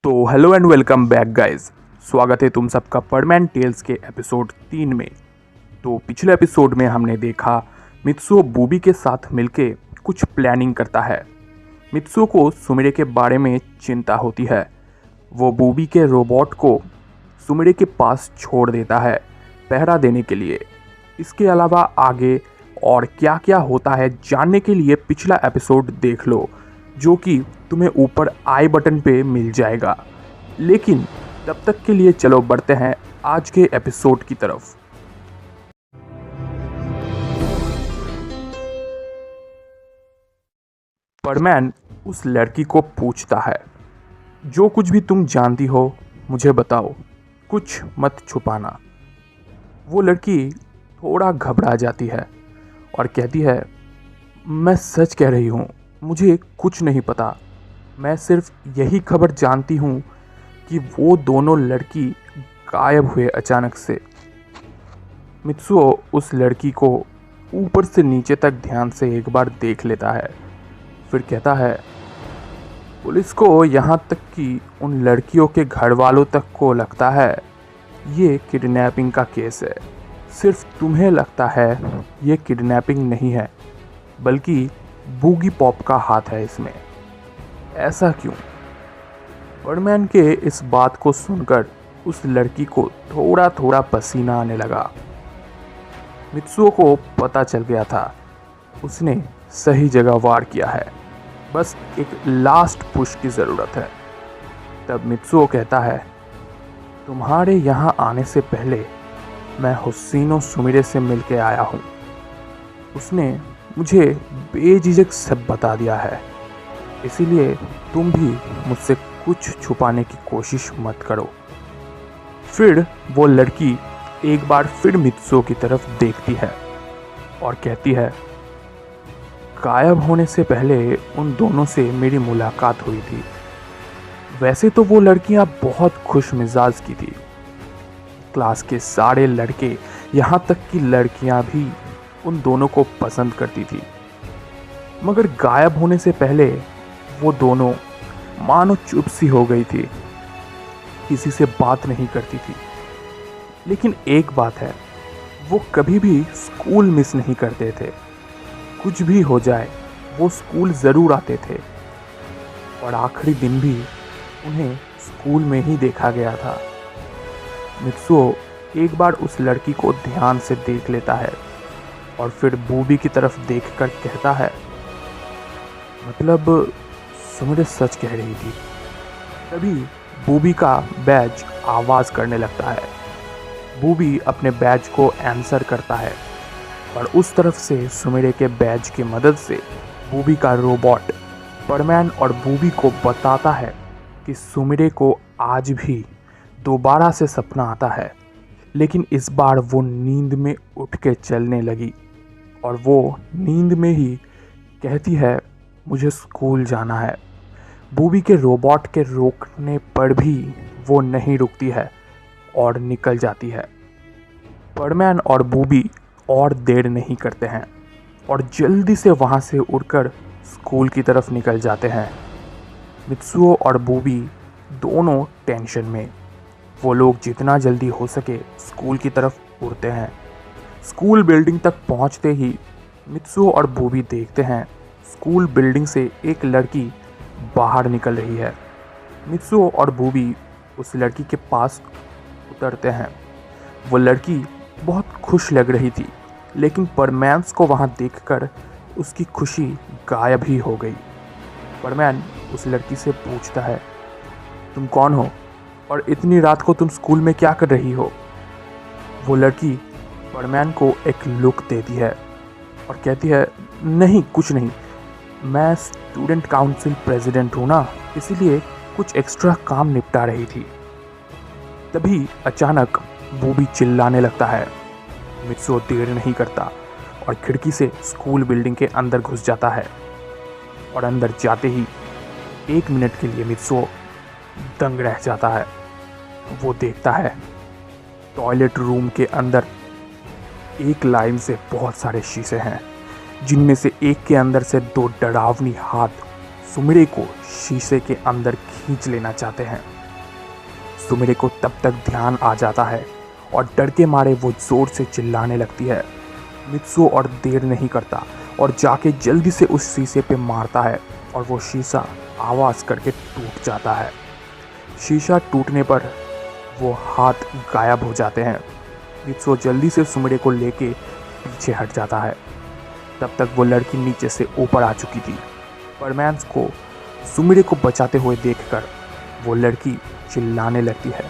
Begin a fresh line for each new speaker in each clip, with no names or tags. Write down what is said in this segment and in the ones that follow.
तो hello and welcome back guys. स्वागत है तुम सबका पडमैन टेल्स के एपिसोड 3 में। तो पिछले एपिसोड में हमने देखा मित्सुओ बूबी के साथ मिलके कुछ प्लानिंग करता है। मित्सुओ को सुमिरे के बारे में चिंता होती है। वो बूबी के रोबोट को सुमिरे के पास छोड़ देता है पहरा देने के लिए। इसके अलावा आगे और क्या क्या होता है जानने के लिए पिछला एपिसोड देख लो, जो कि तुम्हें ऊपर आई बटन पे मिल जाएगा। लेकिन तब तक के लिए चलो बढ़ते हैं आज के एपिसोड की तरफ। परमैन उस लड़की को पूछता है, जो कुछ भी तुम जानती हो मुझे बताओ, कुछ मत छुपाना। वो लड़की थोड़ा घबरा जाती है और कहती है, मैं सच कह रही हूँ, मुझे कुछ नहीं पता। मैं सिर्फ यही खबर जानती हूँ कि वो दोनों लड़की गायब हुए अचानक से। मित्सुओ उस लड़की को ऊपर से नीचे तक ध्यान से एक बार देख लेता है, फिर कहता है, पुलिस को यहाँ तक कि उन लड़कियों के घर वालों तक को लगता है ये किडनैपिंग का केस है। सिर्फ तुम्हें लगता है ये किडनैपिंग नहीं है, बल्कि बूगी पॉप का हाथ है इसमें। ऐसा क्यों? बर्डमैन के इस बात को सुनकर उस लड़की को थोड़ा थोड़ा पसीना आने लगा। मित्सुओ को पता चल गया था, उसने सही जगह वार किया है, बस एक लास्ट पुश की ज़रूरत है। तब मित्सुओ कहता है, तुम्हारे यहाँ आने से पहले मैं हुस्सीनो सुमिरे से मिलके आया हूँ। उसने मुझे बेझिझक सब बता दिया है, इसीलिए तुम भी मुझसे कुछ छुपाने की कोशिश मत करो। फिर वो लड़की एक बार फिर मित्सुओ की तरफ देखती है और कहती है, गायब होने से पहले उन दोनों से मेरी मुलाकात हुई थी। वैसे तो वो लड़कियां बहुत खुश मिजाज की थी। क्लास के सारे लड़के, यहाँ तक कि लड़कियां भी उन दोनों को पसंद करती थी। मगर गायब होने से पहले वो दोनों मानो चुप सी हो गई थी, किसी से बात नहीं करती थी। लेकिन एक बात है, वो कभी भी स्कूल मिस नहीं करते थे। कुछ भी हो जाए वो स्कूल ज़रूर आते थे और आखिरी दिन भी उन्हें स्कूल में ही देखा गया था। मित्सुओ एक बार उस लड़की को ध्यान से देख लेता है और फिर बूबी की तरफ देखकर कहता है, मतलब सुमिरे सच कह रही थी। तभी बूबी का बैज आवाज़ करने लगता है। बूबी अपने बैज को आंसर करता है और उस तरफ से सुमिरे के बैज की मदद से बूबी का रोबोट बर्डमैन और बूबी को बताता है कि सुमिरे को आज भी दोबारा से सपना आता है, लेकिन इस बार वो नींद में उठ के चलने लगी और वो नींद में ही कहती है, मुझे स्कूल जाना है। बूबी के रोबोट के रोकने पर भी वो नहीं रुकती है और निकल जाती है। बर्डमैन और बूबी और देर नहीं करते हैं और जल्दी से वहाँ से उड़कर स्कूल की तरफ निकल जाते हैं। मित्सुओ और बूबी दोनों टेंशन में। वो लोग जितना जल्दी हो सके स्कूल की तरफ उड़ते हैं। स्कूल बिल्डिंग तक पहुँचते ही मित्सुओ और बूबी देखते हैं स्कूल बिल्डिंग से एक लड़की बाहर निकल रही है। मित्सुओ और बूबी उस लड़की के पास उतरते हैं। वो लड़की बहुत खुश लग रही थी, लेकिन परमैन्स को वहाँ देखकर उसकी खुशी गायब ही हो गई। परमैन उस लड़की से पूछता है, तुम कौन हो और इतनी रात को तुम स्कूल में क्या कर रही हो? वो लड़की परमैन को एक लुक देती है और कहती है, नहीं कुछ नहीं, मैं स्टूडेंट काउंसिल प्रेसिडेंट हूँ ना, इसीलिए कुछ एक्स्ट्रा काम निपटा रही थी। तभी अचानक बूबी चिल्लाने लगता है। मित्सुओ देर नहीं करता और खिड़की से स्कूल बिल्डिंग के अंदर घुस जाता है और अंदर जाते ही 1 मिनट के लिए मित्सुओ दंग रह जाता है। वो देखता है टॉयलेट रूम के अंदर एक लाइन से बहुत सारे शीशे हैं, जिनमें से एक के अंदर से 2 डरावनी हाथ सुमिरे को शीशे के अंदर खींच लेना चाहते हैं। सुमिरे को तब तक ध्यान आ जाता है और डर के मारे वो जोर से चिल्लाने लगती है। मित्सुओ और देर नहीं करता और जाके जल्दी से उस शीशे पे मारता है और वो शीशा आवाज़ करके टूट जाता है। शीशा टूटने पर वो हाथ गायब हो जाते हैं। मित्सुओ जल्दी से सुमिरे को लेके पीछे हट जाता है। तब तक वो लड़की नीचे से ऊपर आ चुकी थी। परमैंस को सुमिरे को बचाते हुए देखकर वो लड़की चिल्लाने लगती है।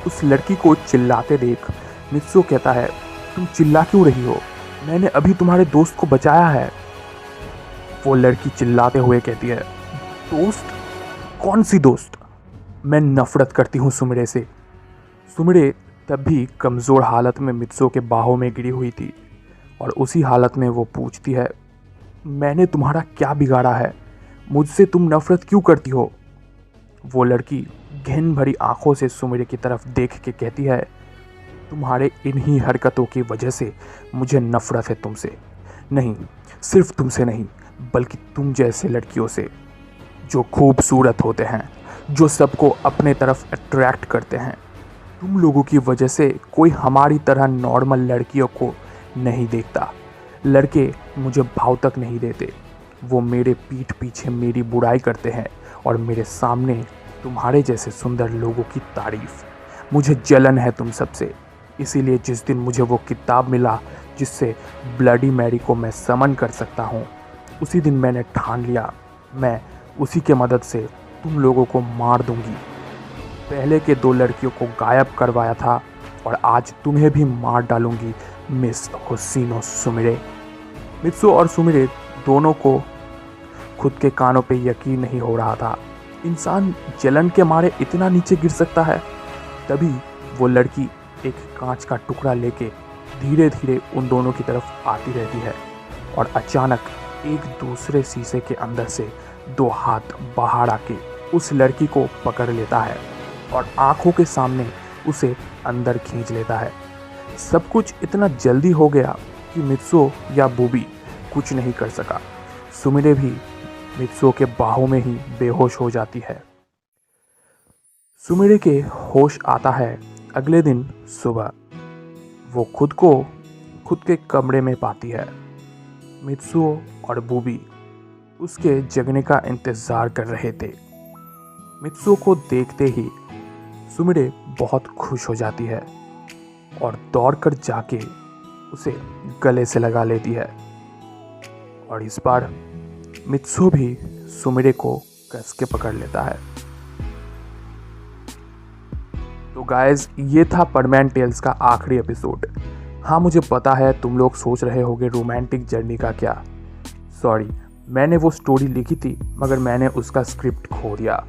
उस लड़की को चिल्लाते देख मित्सुओ कहता है, तुम चिल्ला क्यों रही हो? मैंने अभी तुम्हारे दोस्त को बचाया है। वो लड़की चिल्लाते हुए कहती है, दोस्त? कौन सी दोस्त? मैं नफरत करती हूँ सुमिरे से। सुमिरे तब भी कमज़ोर हालत में मित्सुओ के बाहों में गिरी हुई थी और उसी हालत में वो पूछती है, मैंने तुम्हारा क्या बिगाड़ा है? मुझसे तुम नफरत क्यों करती हो? वो लड़की घिन भरी आंखों से सुमिरे की तरफ देख के कहती है, तुम्हारे इन्हीं हरकतों की वजह से मुझे नफरत है तुमसे। नहीं, सिर्फ तुमसे नहीं, बल्कि तुम जैसे लड़कियों से जो खूबसूरत होते हैं, जो सबको अपने तरफ अट्रैक्ट करते हैं। तुम लोगों की वजह से कोई हमारी तरह नॉर्मल लड़कियों को नहीं देखता। लड़के मुझे भाव तक नहीं देते। वो मेरे पीठ पीछे मेरी बुराई करते हैं और मेरे सामने तुम्हारे जैसे सुंदर लोगों की तारीफ। मुझे जलन है तुम सबसे। इसीलिए जिस दिन मुझे वो किताब मिला जिससे ब्लडी मैरी को मैं समन कर सकता हूँ, उसी दिन मैंने ठान लिया मैं उसी के मदद से तुम लोगों को मार दूंगी। पहले के 2 लड़कियों को गायब करवाया था और आज तुम्हें भी मार डालूंगी मिस होसिनो सुमिरे। मित्सुओ और सुमिरे दोनों को खुद के कानों पे यकीन नहीं हो रहा था। इंसान जलन के मारे इतना नीचे गिर सकता है? तभी वो लड़की एक कांच का टुकड़ा लेके धीरे धीरे उन दोनों की तरफ आती रहती है और अचानक एक दूसरे शीशे के अंदर से 2 हाथ बाहर आके उस लड़की को पकड़ लेता है और आंखों के सामने उसे अंदर खींच लेता है। सब कुछ इतना जल्दी हो गया कि मित्सुओ या बूबी कुछ नहीं कर सका। सुमिरे भी मित्सुओ के बाहों में ही बेहोश हो जाती है। सुमिरे के होश आता है अगले दिन सुबह। वो खुद को खुद के कमरे में पाती है। मित्सुओ और बूबी उसके जगने का इंतज़ार कर रहे थे। मित्सुओ को देखते ही सुमिरे बहुत खुश हो जाती है और दौड़कर जाके उसे गले से लगा लेती है और इस बार मित्सुओ भी सुमिरे को कस के पकड़ लेता है। तो गाइज, ये था परमैन टेल्स का आखिरी एपिसोड। हाँ, मुझे पता है तुम लोग सोच रहे होगे रोमांटिक जर्नी का क्या। सॉरी, मैंने वो स्टोरी लिखी थी मगर मैंने उसका स्क्रिप्ट खो दिया।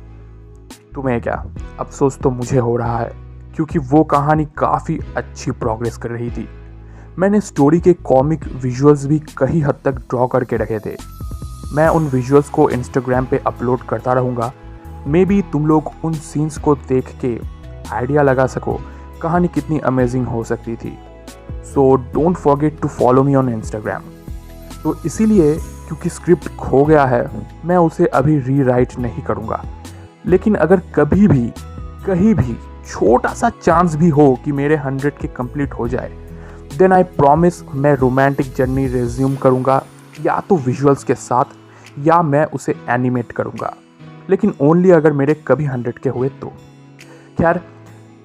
तुम्हें क्या अफसोस तो मुझे हो रहा है, क्योंकि वो कहानी काफ़ी अच्छी प्रोग्रेस कर रही थी। मैंने स्टोरी के कॉमिक विजुअल्स भी कई हद तक ड्रॉ करके रखे थे। मैं उन विजुअल्स को इंस्टाग्राम पे अपलोड करता रहूँगा। मे बी तुम लोग उन सीन्स को देख के आइडिया लगा सको कहानी कितनी अमेजिंग हो सकती थी। So don't forget to follow me on Instagram. तो इसीलिए क्योंकि स्क्रिप्ट खो गया है, मैं उसे अभी रीराइट नहीं करूँगा। लेकिन अगर कभी भी कहीं भी छोटा सा चांस भी हो कि मेरे 100 के कंप्लीट हो जाए, देन आई प्रॉमिस मैं रोमांटिक जर्नी रिज्यूम करूँगा, या तो विजुअल्स के साथ या मैं उसे एनिमेट करूँगा। लेकिन ओनली अगर मेरे कभी 100 के हुए तो। खैर,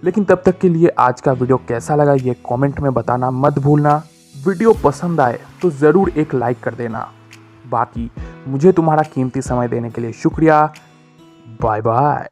लेकिन तब तक के लिए आज का वीडियो कैसा लगा ये कमेंट में बताना मत भूलना। वीडियो पसंद आए तो ज़रूर एक लाइक कर देना। बाकी मुझे तुम्हारा कीमती समय देने के लिए शुक्रिया। Bye bye.